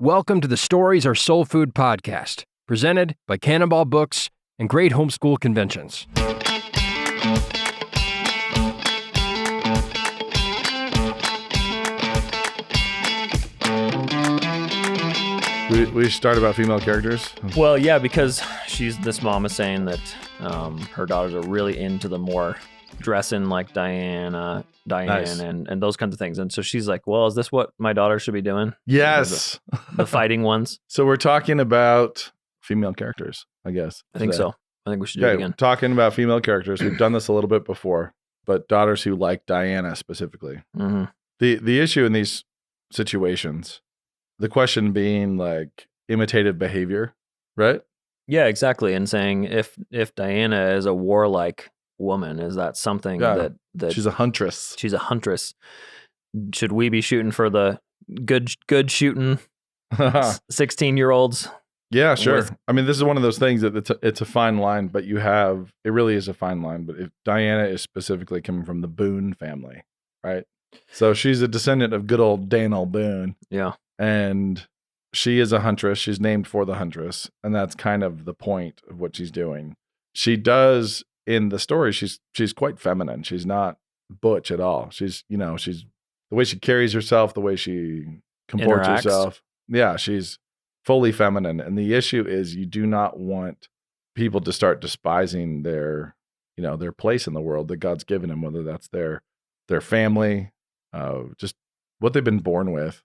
Welcome to the Stories Are Soul Food podcast, presented by Cannonball Books and Great Homeschool Conventions. We start about female characters? Well, yeah, because this mom is saying that her daughters are really into the more dressing like Diane, nice. and those kinds of things. And so she's like, well, is this what my daughter should be doing? Yes. The fighting ones. So we're talking about female characters, I guess. I think so. I think we should do it again. Talking about female characters. We've done this a little bit before, but daughters who like Diana specifically. Mm-hmm. The issue in these situations, the question being like imitative behavior, right? Yeah, exactly. And saying if Diana is a warlike woman, is that something that she's a huntress? She's a huntress. Should we be shooting for the good shooting 16-year-olds? Yeah, sure. I mean, this is one of those things that it's a fine line, but it really is a fine line. But if Diana is specifically coming from the Boone family, right? So she's a descendant of good old Daniel Boone. Yeah. And she is a huntress. She's named for the huntress. And that's kind of the point of what she's doing. She does, in the story, she's quite feminine. She's not butch at all. She's the way she carries herself, the way she comports herself. Yeah, she's fully feminine. And the issue is you do not want people to start despising their place in the world that God's given them, whether that's their family, just what they've been born with,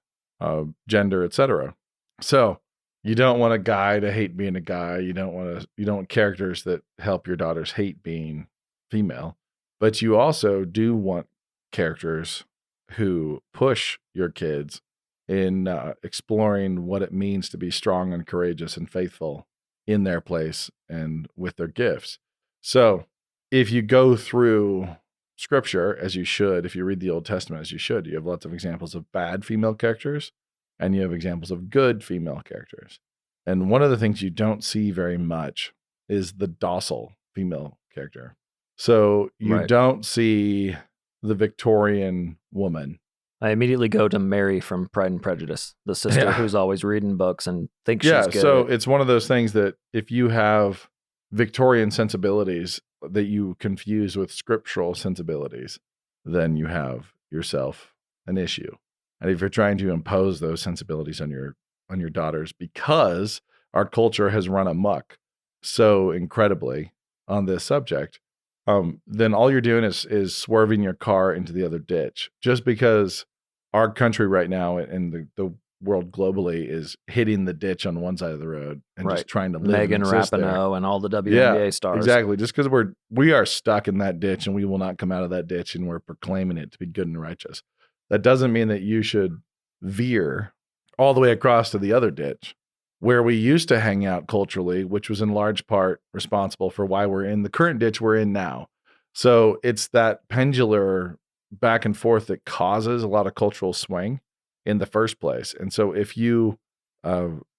gender, etc. So you don't want a guy to hate being a guy. You don't want characters that help your daughters hate being female, but you also do want characters who push your kids in exploring what it means to be strong and courageous and faithful in their place and with their gifts. So if you go through Scripture, as you should, if you read the Old Testament as you should, you have lots of examples of bad female characters and you have examples of good female characters. And one of the things you don't see very much is the docile female character. So you don't see the Victorian woman. I immediately go to Mary from Pride and Prejudice, the sister who's always reading books and thinks she's good. So it's one of those things that if you have Victorian sensibilities that you confuse with scriptural sensibilities, then you have yourself an issue. And if you're trying to impose those sensibilities on your daughters, because our culture has run amok so incredibly on this subject, then all you're doing is swerving your car into the other ditch. Just because our country right now and the world globally is hitting the ditch on one side of the road and just trying to live Megan and exist Rapinoe there. And all the WNBA stars. Exactly. Just because we are stuck in that ditch and we will not come out of that ditch and we're proclaiming it to be good and righteous. That doesn't mean that you should veer all the way across to the other ditch where we used to hang out culturally, which was in large part responsible for why we're in the current ditch we're in now. So it's that pendular back and forth that causes a lot of cultural swing in the first place. And so if you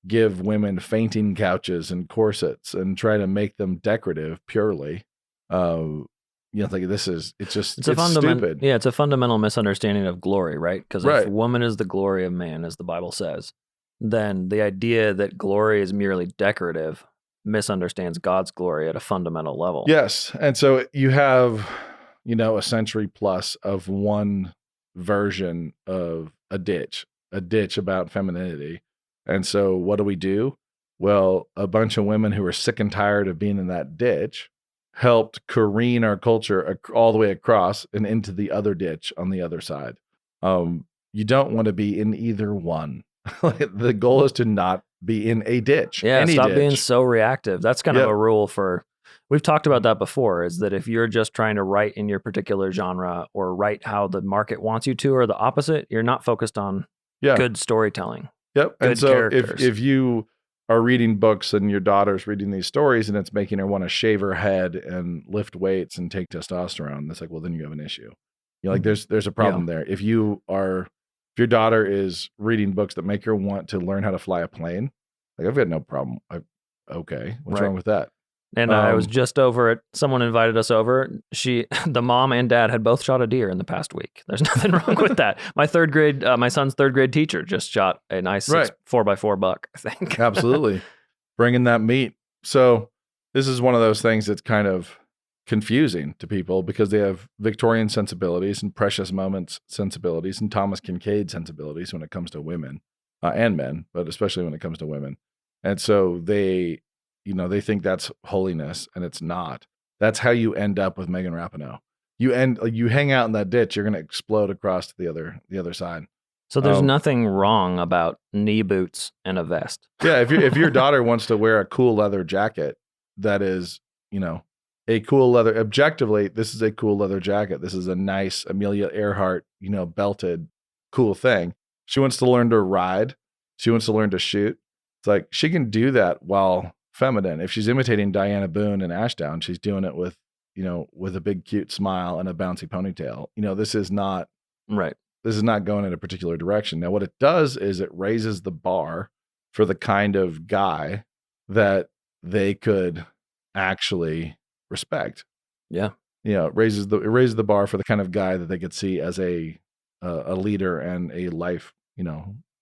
give women fainting couches and corsets and try to make them decorative purely, it's stupid. Yeah, it's a fundamental misunderstanding of glory, right? Because if woman is the glory of man, as the Bible says, then the idea that glory is merely decorative misunderstands God's glory at a fundamental level. Yes. And so you have, a century plus of one version of a ditch about femininity. And so what do? Well, a bunch of women who are sick and tired of being in that ditch helped careen our culture all the way across and into the other ditch on the other side. You don't want to be in either one. The goal is to not be in a ditch. Yeah, stop being so reactive. That's kind of a rule we've talked about that before, is that if you're just trying to write in your particular genre or write how the market wants you to, or the opposite, you're not focused on good storytelling. Yep. Good and so characters. if you are reading books and your daughter's reading these stories and it's making her want to shave her head and lift weights and take testosterone, that's like, well, then you have an issue. There's a problem there. If your daughter is reading books that make her want to learn how to fly a plane, like, I've got no problem. Okay. What's wrong with that? And I was just over it. Someone invited us over. The mom and dad had both shot a deer in the past week. There's nothing wrong with that. My son's third grade teacher just shot a nice 4x4 buck, I think. Absolutely. Bringing that meat. So this is one of those things that's kind of confusing to people because they have Victorian sensibilities and Precious Moments sensibilities and Thomas Kincaid sensibilities when it comes to women and men, but especially when it comes to women. And so they think that's holiness, and it's not. That's how you end up with Megan Rapinoe. You hang out in that ditch, you're going to explode across to the other side. So there's nothing wrong about knee boots and a vest. Yeah, if your daughter wants to wear a cool leather jacket, that is, a cool leather. Objectively, this is a cool leather jacket. This is a nice Amelia Earhart, belted, cool thing. She wants to learn to ride. She wants to learn to shoot. It's like she can do that while feminine. If she's imitating Diana Boone in Ashdown, she's doing it with a big cute smile and a bouncy ponytail. This is not right. This is not going in a particular direction. Now, what it does is it raises the bar for the kind of guy that they could actually respect. Yeah. It raises the bar for the kind of guy that they could see as a leader and a life,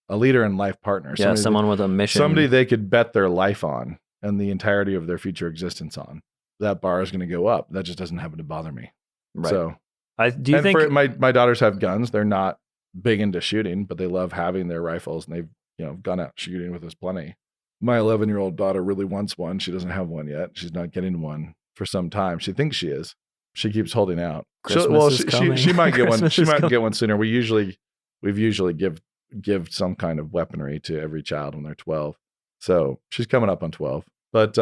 a leader and life partner. Yeah, someone with a mission. Somebody they could bet their life on and the entirety of their future existence on. That bar is going to go up. That just doesn't happen to bother me. Right. So, do you think my daughters have guns? They're not big into shooting, but they love having their rifles, and they've gone out shooting with us plenty. My 11-year-old daughter really wants one. She doesn't have one yet. She's not getting one for some time. She thinks she is. She keeps holding out. She might get one. She might get one sooner. We've usually give some kind of weaponry to every child when they're 12. So she's coming up on 12. But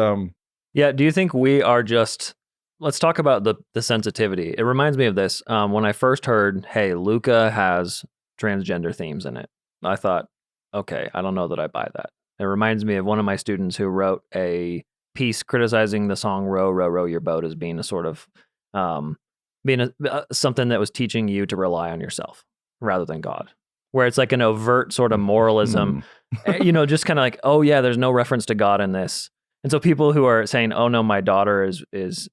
yeah, do you think we are just? Let's talk about the sensitivity. It reminds me of this. When I first heard, hey, Luca has transgender themes in it, I thought, okay, I don't know that I buy that. It reminds me of one of my students who wrote a piece criticizing the song "Row, Row, Row Your Boat" as being a sort of something that was teaching you to rely on yourself rather than God, where it's like an overt sort of moralism, just kind of like, oh yeah, there's no reference to God in this. And so people who are saying, oh no, my daughter is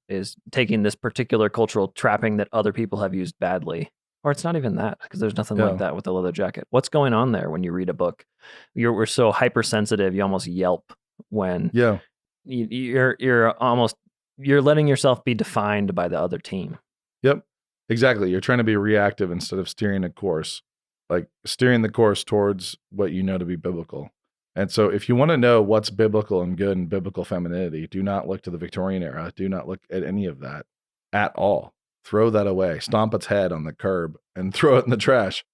taking this particular cultural trapping that other people have used badly, or it's not even that, because there's nothing like that with the leather jacket. What's going on there when you read a book? We're so hypersensitive, you almost yelp when you're letting yourself be defined by the other team. Yep, exactly. You're trying to be reactive instead of steering a course, like steering the course towards what you know to be biblical. And so if you want to know what's biblical and good and biblical femininity, do not look to the Victorian era. Do not look at any of that at all. Throw that away. Stomp its head on the curb and throw it in the trash.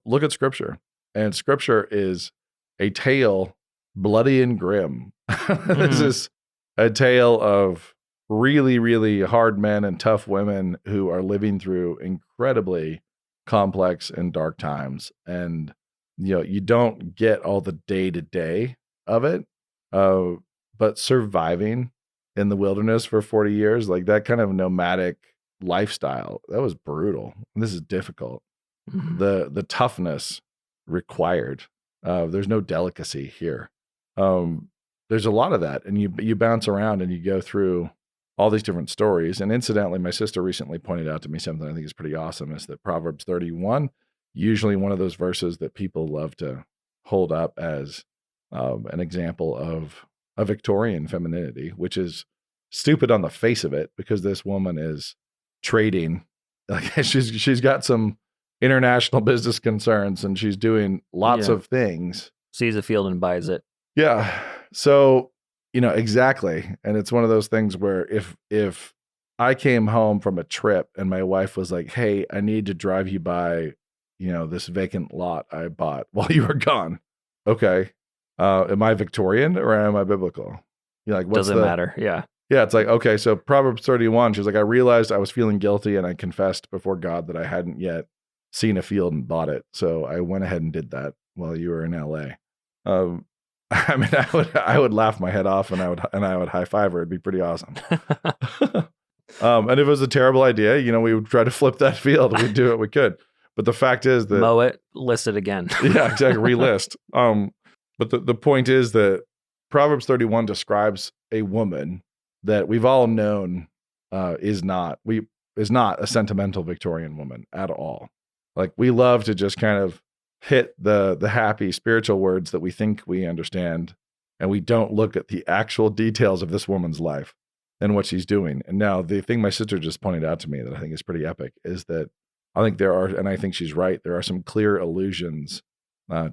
Look at Scripture. And Scripture is a tale bloody and grim. This is a tale of really, really hard men and tough women who are living through incredibly complex and dark times. And you don't get all the day-to-day of it, but surviving in the wilderness for 40 years, like that kind of nomadic lifestyle, that was brutal. This is difficult. The toughness required. There's no delicacy here. There's a lot of that, and you bounce around and you go through all these different stories. And incidentally, my sister recently pointed out to me something I think is pretty awesome, is that Proverbs 31, usually one of those verses that people love to hold up as an example of a Victorian femininity, which is stupid on the face of it, because this woman is trading. Like she's got some international business concerns and she's doing lots of things. Sees a field and buys it. Yeah. So, exactly. And it's one of those things where if I came home from a trip and my wife was like, hey, I need to drive you by this vacant lot I bought while you were gone. Okay. Am I Victorian or am I biblical? Like, what's doesn't matter. Yeah. Yeah. It's like, okay, so Proverbs 31, she's like, I realized I was feeling guilty and I confessed before God that I hadn't yet seen a field and bought it. So I went ahead and did that while you were in LA. I mean, I would laugh my head off and I would high five her. It'd be pretty awesome. And if it was a terrible idea, we would try to flip that field. We'd do what we could. But the fact is that mow it, list it again. Yeah, exactly. Relist. But the point is that Proverbs 31 describes a woman that we've all known is not a sentimental Victorian woman at all. Like, we love to just kind of hit the happy spiritual words that we think we understand, and we don't look at the actual details of this woman's life and what she's doing. And now the thing my sister just pointed out to me that I think is pretty epic is that I think there are, and I think she's right, there are some clear allusions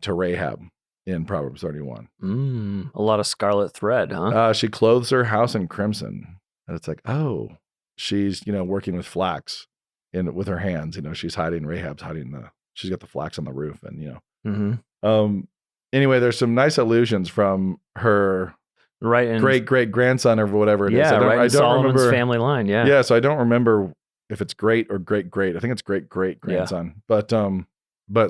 to Rahab in Proverbs 31. A lot of scarlet thread, huh? She clothes her house in crimson. And it's like, oh, she's, working with flax with her hands. She's hiding, Rahab's hiding she's got the flax on the roof and, anyway, there's some nice allusions from her great grandson or whatever it is. I don't Solomon's remember family line. Yeah. Yeah. So I don't remember if it's great or great. I think it's great grandson, but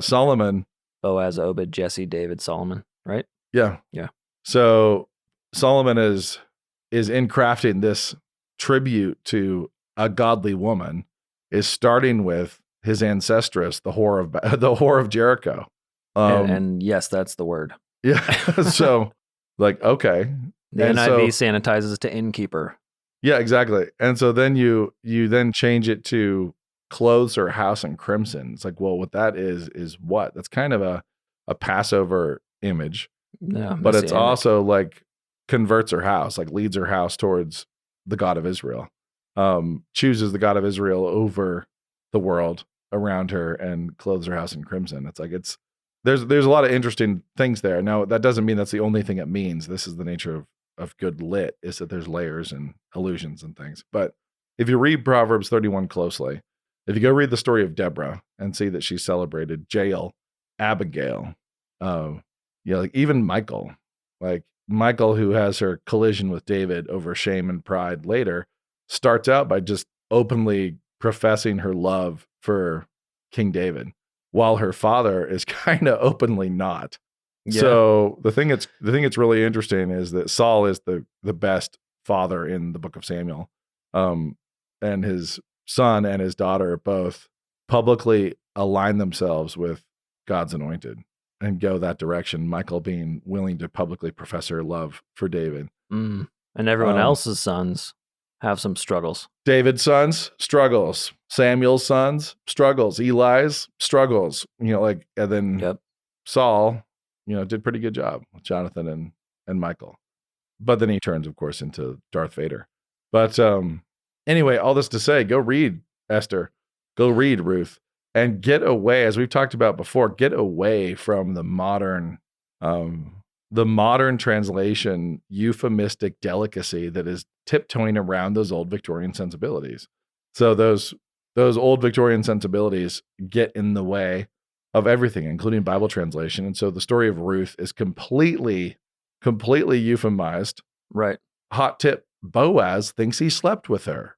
Solomon, Boaz, Obed, Jesse, David, Solomon, right? Yeah. Yeah. So Solomon is in crafting this tribute to a godly woman is starting with his ancestress, the whore of Jericho. And yes, that's the word. Yeah. So like, okay. The NIV sanitizes to innkeeper. Yeah, exactly. And so then you then change it to clothes her house in crimson. It's like, well, what that is what? That's kind of a Passover image. Yeah, but it's also like converts her house, like leads her house towards the God of Israel. Chooses the God of Israel over the world around her and clothes her house in crimson. It's like there's a lot of interesting things there. Now, that doesn't mean that's the only thing it means. This is the nature of good lit, is that there's layers and allusions and things. But if you read Proverbs 31 closely, if you go read the story of Deborah and see that she celebrated Jael, Abigail, like even Michal, who has her collision with David over shame and pride later, starts out by just openly professing her love for King David, while her father is kind of openly not. Yeah. So the thing that's really interesting is that Saul is the best father in the book of Samuel, and his son and his daughter both publicly align themselves with God's anointed and go that direction. Michal being willing to publicly profess her love for David. And everyone else's sons have some struggles. David's sons, struggles. Samuel's sons, struggles. Eli's, struggles. And then Saul, did pretty good job with Jonathan and Michal. But then he turns, of course, into Darth Vader. But anyway, all this to say, go read Esther. Go read Ruth. And get away, as we've talked about before, get away from the modern translation euphemistic delicacy that is tiptoeing around those old Victorian sensibilities. So those old Victorian sensibilities get in the way of everything, including Bible translation. And so the story of Ruth is completely euphemized. Right. Hot tip, Boaz thinks he slept with her.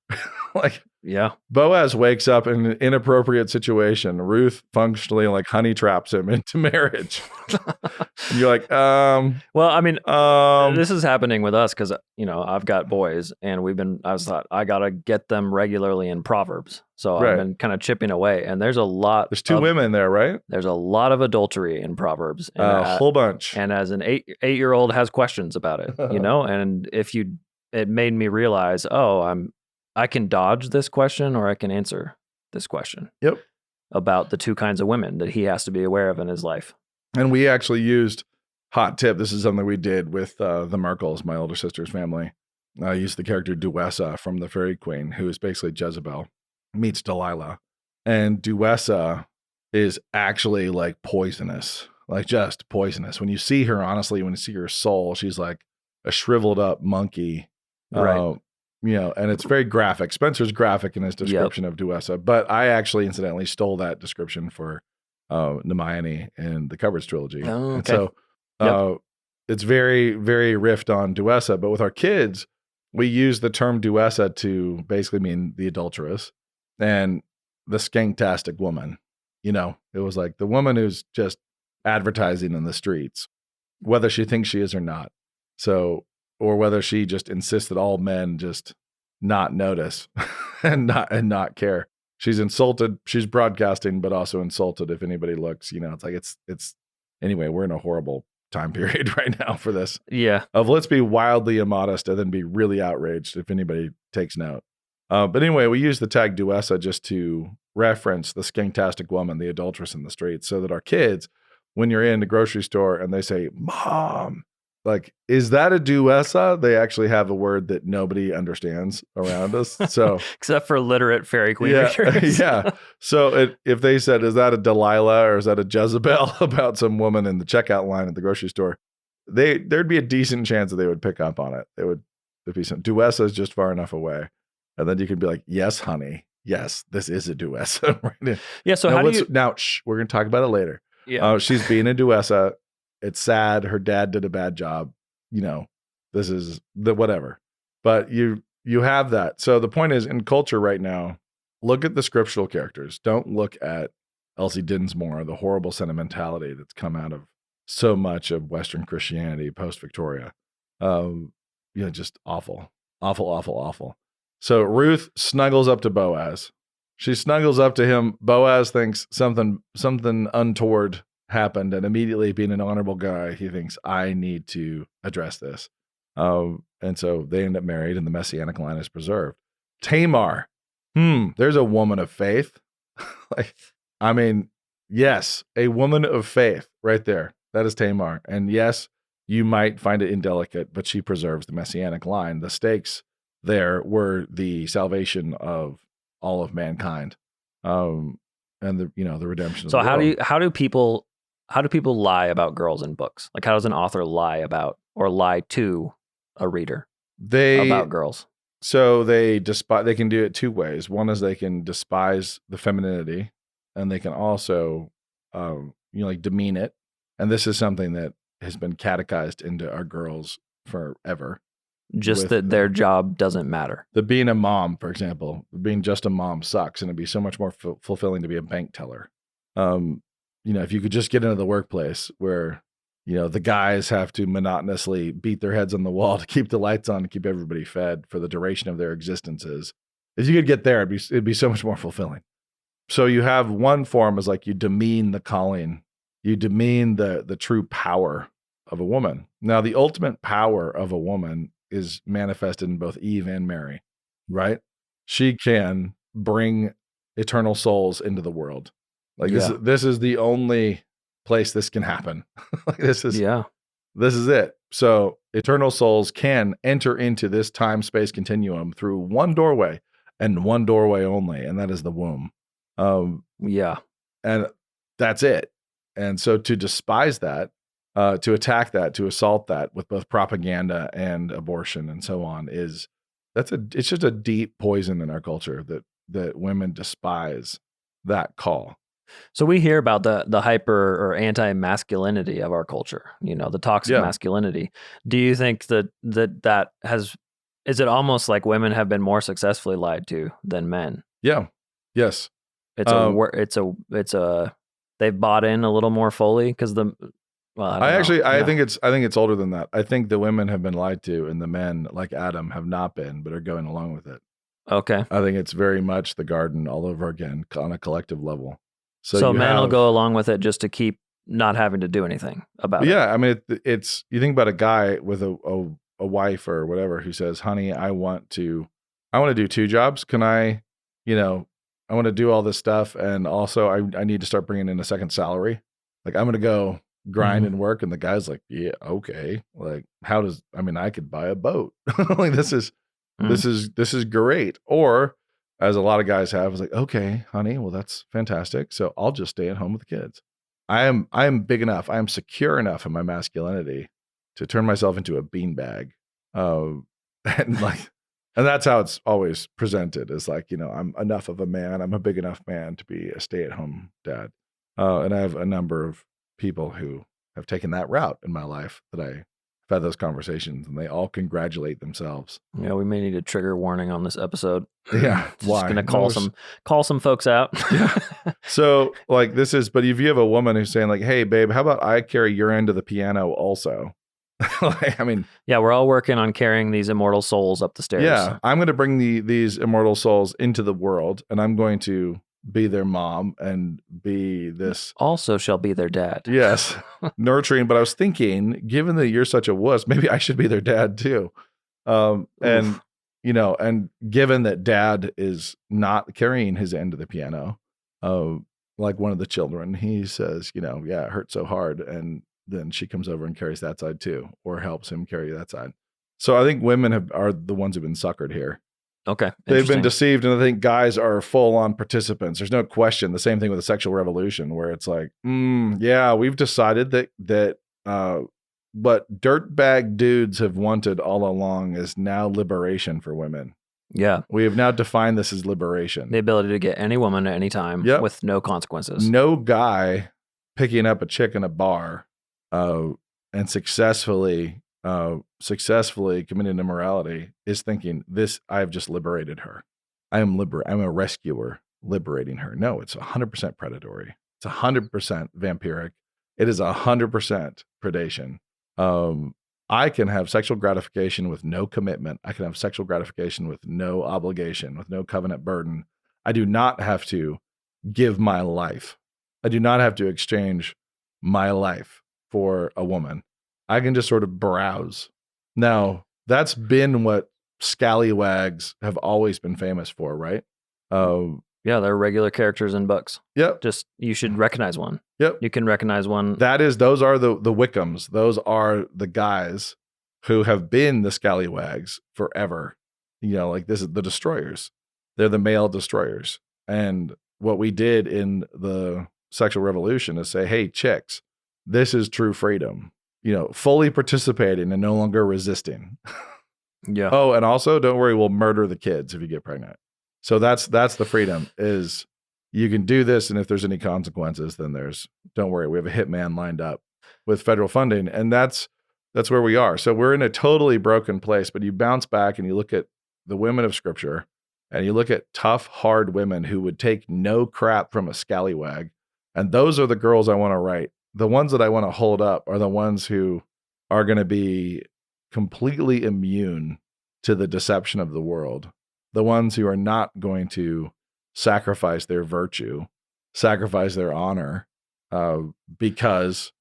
Yeah. Boaz wakes up in an inappropriate situation. Ruth functionally honey traps him into marriage. And you're like, well, I mean, this is happening with us because, I've got boys and I thought I got to get them regularly in Proverbs. So I've been kind of chipping away, and there's there's two women there, right? There's a lot of adultery in Proverbs. And a whole bunch. And as an eight-year-old has questions about it, and it made me realize, I can dodge this question or I can answer this question. Yep. About the two kinds of women that he has to be aware of in his life. And we actually used hot tip. This is something we did with the Markles, my older sister's family. I used the character Duessa from the Fairy Queen, who is basically Jezebel meets Delilah. And Duessa is actually poisonous, just poisonous. When you see her, honestly, when you see her soul, she's like a shriveled up monkey. Right. And it's very graphic. Spencer's graphic in his description of Duessa, but I actually incidentally stole that description for Hermione in the Coverage trilogy. Oh, okay. And so it's very, very riffed on Duessa, but with our kids, we use the term Duessa to basically mean the adulteress and the skanktastic woman. It was like the woman who's just advertising in the streets, whether she thinks she is or not. So, or whether she just insists that all men just not notice and not care. She's insulted. She's broadcasting, but also insulted if anybody looks. It's like it's anyway. We're in a horrible time period right now for this. Yeah. Of let's be wildly immodest and then be really outraged if anybody takes note. But anyway, we use the tag duessa just to reference the skanktastic woman, the adulteress in the streets, so that our kids, when you're in the grocery store and they say, Mom, like, is that a duessa? They actually have a word that nobody understands around us. So except for literate fairy queen readers. Yeah. So if they said, is that a Delilah or is that a Jezebel about some woman in the checkout line at the grocery store, there'd be a decent chance that they would pick up on it. There'd be some duessa is just far enough away. And then you could be like, yes, honey. Yes, this is a duessa. Right? Yeah. So now, we're going to talk about it later. Yeah. She's being a duessa. It's sad. Her dad did a bad job. This is the whatever. But you have that. So the point is, in culture right now, look at the scriptural characters. Don't look at Elsie Dinsmore, the horrible sentimentality that's come out of so much of Western Christianity post-Victoria. Just awful, awful, awful, awful. So Ruth snuggles up to Boaz. She snuggles up to him. Boaz thinks something untoward happened, and immediately, being an honorable guy, he thinks, I need to address this. And so they end up married, and the messianic line is preserved. Tamar, there's a woman of faith. Yes, a woman of faith right there. That is Tamar. And yes, you might find it indelicate, but she preserves the messianic line. The stakes there were the salvation of all of mankind, and the redemption. So how do people lie about girls in books? Like, how does an author lie about or lie to a reader about girls? So they can do it two ways. One is they can despise the femininity, and they can also demean it. And this is something that has been catechized into our girls forever. Just that their job doesn't matter. The being a mom, for example, being just a mom sucks, and it'd be so much more fulfilling to be a bank teller. If you could just get into the workplace where, the guys have to monotonously beat their heads on the wall to keep the lights on and keep everybody fed for the duration of their existences. If you could get there, it'd be so much more fulfilling. So you have one form is like you demean the calling, you demean the true power of a woman. Now, the ultimate power of a woman is manifested in both Eve and Mary, right? She can bring eternal souls into the world. This is the only place this can happen. This is it. So eternal souls can enter into this time-space continuum through one doorway and one doorway only, and that is the womb. And that's it. And so to despise that, to attack that, to assault that with both propaganda and abortion and so on it's just a deep poison in our culture that women despise that call. So we hear about the hyper or anti-masculinity of our culture, the toxic masculinity. Do you think that is it almost like women have been more successfully lied to than men? Yeah. Yes. They've bought in a little more fully because I think it's older than that. I think the women have been lied to and the men, like Adam, have not been, but are going along with it. Okay. I think it's very much the garden all over again on a collective level. So men will go along with it just to keep not having to do anything about it. Yeah. I mean, it's you think about a guy with a wife or whatever who says, honey, I want to do two jobs. Can I want to do all this stuff. And also I need to start bringing in a second salary. Like, I'm going to go grind and work. And the guy's like, yeah, okay. Like, I could buy a boat. Like, this is great. Or, as a lot of guys have, is like, okay, honey, well, that's fantastic. So I'll just stay at home with the kids. I am big enough. I am secure enough in my masculinity to turn myself into a beanbag. And that's how it's always presented, is like, I'm enough of a man. I'm a big enough man to be a stay-at-home dad. And I have a number of people who have taken that route in my life that I've had those conversations, and they all congratulate themselves. Yeah, we may need a trigger warning on this episode. Yeah. Just going to call some folks out. Yeah. So but if you have a woman who's saying like, hey, babe, how about I carry your end of the piano also? We're all working on carrying these immortal souls up the stairs. Yeah, I'm going to bring these immortal souls into the world, and I'm going to be their mom and be this also shall be their dad. Yes, nurturing. But I was thinking, given that you're such a wuss, maybe I should be their dad too. And and given that dad is not carrying his end of the piano, like one of the children, he says, yeah, it hurt so hard, and then she comes over and carries that side too, or helps him carry that side. So I think women are the ones who've been suckered here. Okay. They've been deceived, and I think guys are full-on participants. There's no question. The same thing with the sexual revolution, where it's like, yeah, we've decided that what dirtbag dudes have wanted all along is now liberation for women. Yeah. We have now defined this as liberation. The ability to get any woman at any time with no consequences. No guy picking up a chick in a bar and successfully committing immorality is thinking, I've just liberated her. I'm a rescuer liberating her. No, it's 100% predatory. It's 100% vampiric. It is 100% predation. I can have sexual gratification with no commitment. I can have sexual gratification with no obligation, with no covenant burden. I do not have to give my life. I do not have to exchange my life for a woman. I can just sort of browse. Now, that's been what scallywags have always been famous for, right? Yeah, they're regular characters in books. Yep. Just, you should recognize one. Yep. You can recognize one. Those are the Wickhams. Those are the guys who have been the scallywags forever. Like this is the destroyers. They're the male destroyers. And what we did in the sexual revolution is say, hey, chicks, this is true freedom. Fully participating and no longer resisting. Yeah. Oh, and also don't worry, we'll murder the kids if you get pregnant. So that's the freedom, is you can do this, and if there's any consequences, then don't worry, we have a hitman lined up with federal funding, and that's where we are. So we're in a totally broken place, but you bounce back and you look at the women of Scripture, and you look at tough, hard women who would take no crap from a scallywag, and those are the girls I want to write. The ones that I want to hold up are the ones who are going to be completely immune to the deception of the world. The ones who are not going to sacrifice their virtue, sacrifice their honor, because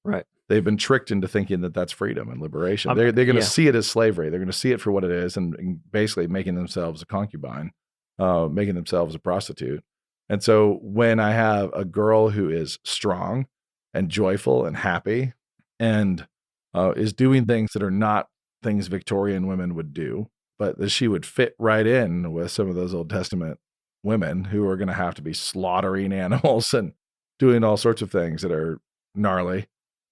they've been tricked into thinking that that's freedom and liberation. They're going to see it as slavery. They're going to see it for what it is, and basically making themselves a concubine, making themselves a prostitute. And so when I have a girl who is strong and joyful and happy and is doing things that are not things Victorian women would do, but that she would fit right in with some of those Old Testament women who are going to have to be slaughtering animals and doing all sorts of things that are gnarly.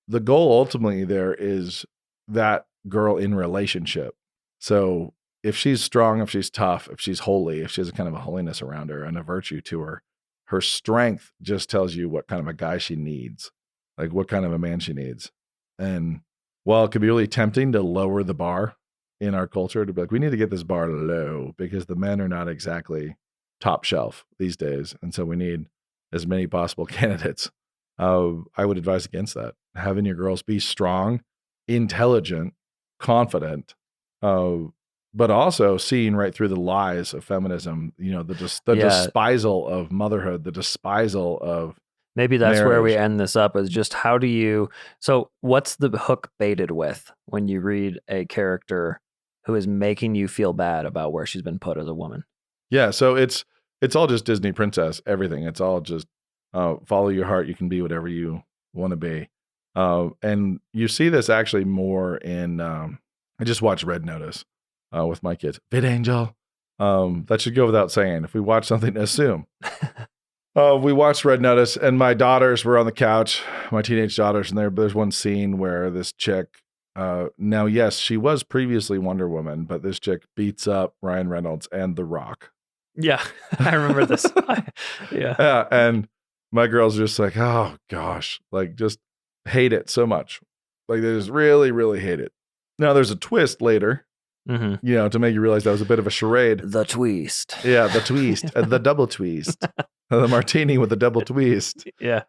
The goal ultimately there is that girl in relationship. So if she's strong, if she's tough, if she's holy, if she has a kind of a holiness around her and a virtue to her, her strength just tells you what kind of a guy she needs, like what kind of a man she needs. And while it could be really tempting to lower the bar in our culture, to be like, we need to get this bar low because the men are not exactly top shelf these days. And so we need as many possible candidates. I would advise against that. Having your girls be strong, intelligent, confident, but also seeing right through the lies of feminism, the despisal of motherhood, the despisal of maybe that's marriage. Where we end this up is just so what's the hook baited with when you read a character who is making you feel bad about where she's been put as a woman? Yeah. So it's all just Disney princess, everything. It's all just follow your heart. You can be whatever you want to be. And you see this actually more in, I just watched Red Notice with my kids. VidAngel. That should go without saying. If we watch something, assume. We watched Red Notice, and my daughters were on the couch, my teenage daughters, and there's one scene where this chick, now, yes, she was previously Wonder Woman, but this chick beats up Ryan Reynolds and The Rock. Yeah, I remember this. Yeah, and my girls are just like, oh gosh, like just hate it so much. Like they just really, really hate it. Now there's a twist later, to make you realize that was a bit of a charade. The twist. Yeah, the twist, the double twist, the martini with the double twist. Yeah.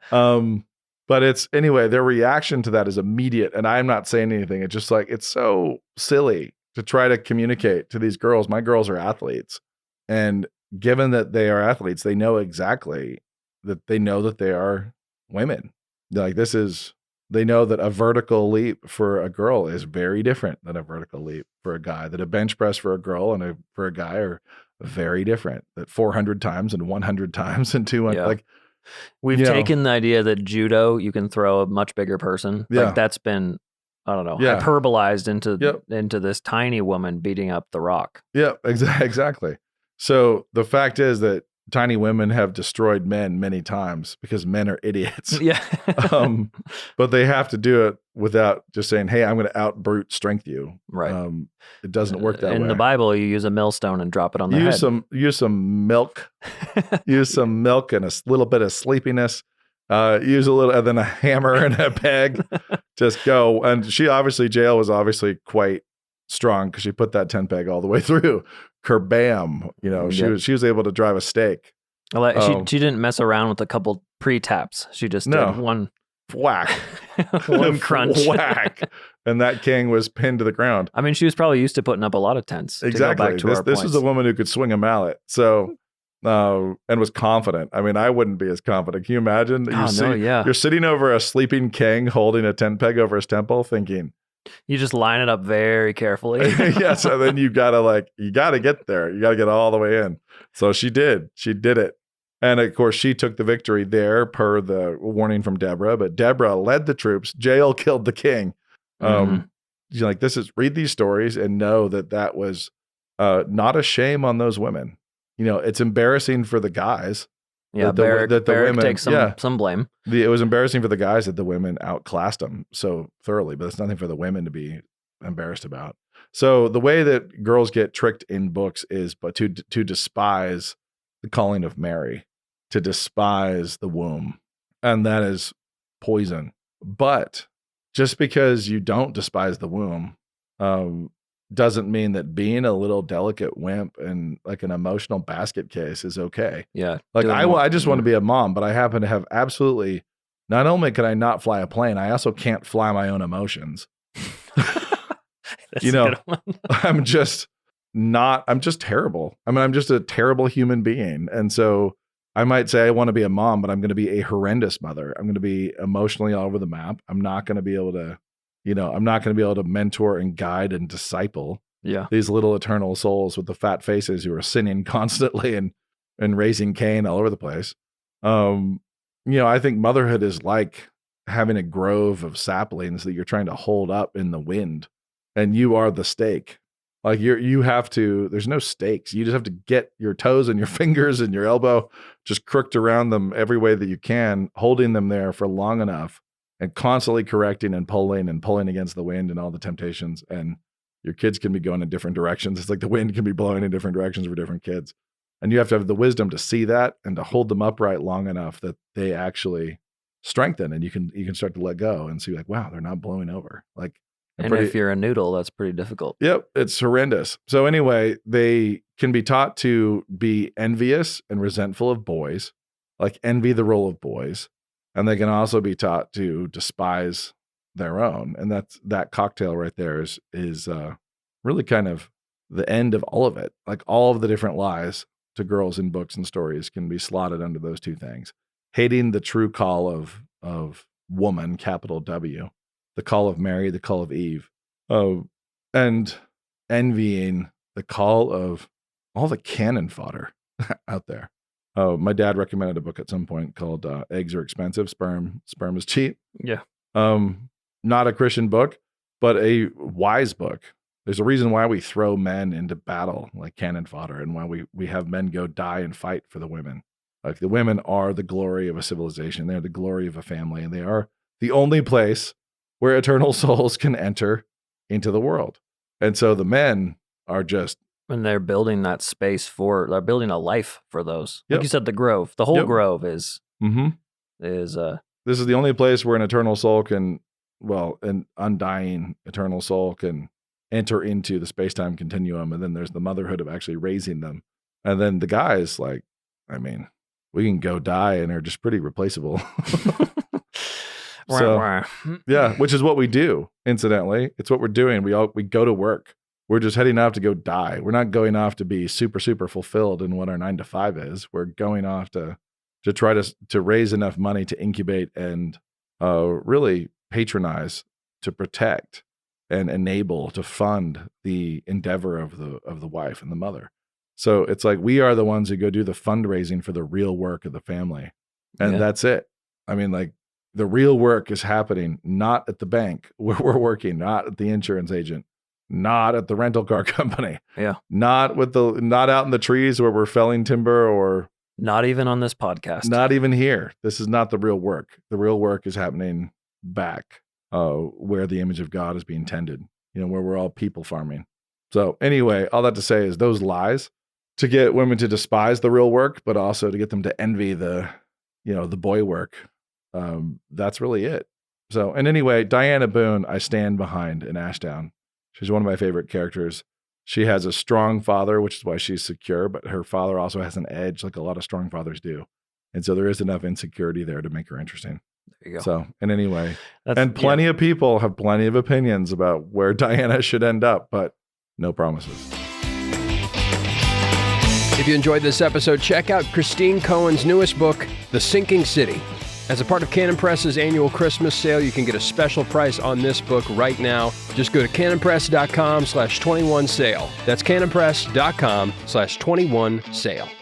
But it's anyway, their reaction to that is immediate, and I'm not saying anything. It's just like it's so silly to try to communicate to these girls. My girls are athletes, and given that they are athletes, they know exactly that they know that they are women. Like they know that a vertical leap for a girl is very different than a vertical leap for a guy, that a bench press for a girl and for a guy are very different, that 400 times and 100 times and 200, like we've taken the idea that judo, you can throw a much bigger person. Yeah. Like that's been, I don't know, hyperbolized into this tiny woman beating up the Rock. Yeah, exactly. So the fact is that tiny women have destroyed men many times because men are idiots. Yeah. But they have to do it without just saying, hey, I'm going to out brute strength you. Right. It doesn't work that way. In the Bible, you use a millstone and drop it on their head. Use some milk. Use some milk and a little bit of sleepiness. Use a little, and then a hammer and a peg. Just go. And Jael was obviously quite strong because she put that 10 peg all the way through. Kerbam. She was able to drive a stake. She didn't mess around with a couple pre-taps. She just did one whack. One crunch. Whack. And that king was pinned to the ground. I mean, she was probably used to putting up a lot of tents. Exactly. This is a woman who could swing a mallet. So and was confident. I mean, I wouldn't be as confident. Can you imagine? You're sitting over a sleeping king holding a tent peg over his temple thinking. You just line it up very carefully. Yeah. So then you gotta get there. You gotta get all the way in. So she did it. And of course she took the victory there per the warning from Deborah, but Deborah led the troops. Jael killed the king. Read these stories and know that was not a shame on those women. It's embarrassing for the guys. Yeah, Barak women takes some blame. It was embarrassing for the guys that the women outclassed them so thoroughly, but it's nothing for the women to be embarrassed about. So the way that girls get tricked in books is to despise the calling of Mary, to despise the womb, and that is poison. But just because you don't despise the womb, doesn't mean that being a little delicate wimp and like an emotional basket case is okay. Yeah. Like I just want to be a mom, but I happen to have absolutely, not only can I not fly a plane, I also can't fly my own emotions. I'm just terrible. I mean, I'm just a terrible human being. And so I might say I want to be a mom, but I'm going to be a horrendous mother. I'm going to be emotionally all over the map. I'm not going to be able to mentor and guide and disciple these little eternal souls with the fat faces who are sinning constantly and raising Cain all over the place. I think motherhood is like having a grove of saplings that you're trying to hold up in the wind, and you are the stake. Like there's no stakes. You just have to get your toes and your fingers and your elbow just crooked around them every way that you can, holding them there for long enough and constantly correcting and pulling against the wind and all the temptations. And your kids can be going in different directions. It's like the wind can be blowing in different directions for different kids. And you have to have the wisdom to see that and to hold them upright long enough that they actually strengthen, and you can start to let go and see like, wow, they're not blowing over. Like, if you're a noodle, that's pretty difficult. Yep. It's horrendous. So anyway, they can be taught to be envious and resentful of boys, like envy the role of boys. And they can also be taught to despise their own. And that cocktail right there is really kind of the end of all of it. Like all of the different lies to girls in books and stories can be slotted under those two things. Hating the true call of woman, capital W, the call of Mary, the call of Eve, and envying the call of all the cannon fodder out there. My dad recommended a book at some point called Eggs Are Expensive, Sperm is Cheap. Yeah. Not a Christian book, but a wise book. There's a reason why we throw men into battle like cannon fodder, and why we have men go die and fight for the women. Like the women are the glory of a civilization. They're the glory of a family, and they are the only place where eternal souls can enter into the world. And so the men are just... And they're building that space they're building a life for those. Like you said, the grove, the whole grove is... This is the only place where an eternal soul can, an undying eternal soul can enter into the space-time continuum. And then there's the motherhood of actually raising them. And then the guys, we can go die and are just pretty replaceable. So, yeah, which is what we do, incidentally. It's what we're doing. We go to work. We're just heading off to go die. We're not going off to be super, super fulfilled in what our 9 to 5 is. We're going off to to try to raise enough money to incubate and really patronize, to protect and enable, to fund the endeavor of the wife and the mother. So it's like we are the ones who go do the fundraising for the real work of the family. And that's it. I mean, like the real work is happening not at the bank where we're working, not at the insurance agent, not at the rental car company. Yeah. Not out in the trees where we're felling timber, or not even on this podcast. Not even here. This is not the real work. The real work is happening back where the image of God is being tended, where we're all people farming. So anyway, all that to say is those lies to get women to despise the real work, but also to get them to envy the boy work. That's really it. So, and anyway, Diana Boone, I stand behind in Ashdown. She's one of my favorite characters. She has a strong father, which is why she's secure, but her father also has an edge like a lot of strong fathers do. And so there is enough insecurity there to make her interesting. There you go. So, and anyway, and plenty of people have plenty of opinions about where Diana should end up, but no promises. If you enjoyed this episode, check out Christine Cohen's newest book, The Sinking City. As a part of Canon Press's annual Christmas sale, you can get a special price on this book right now. Just go to canonpress.com/21sale. That's canonpress.com/21sale.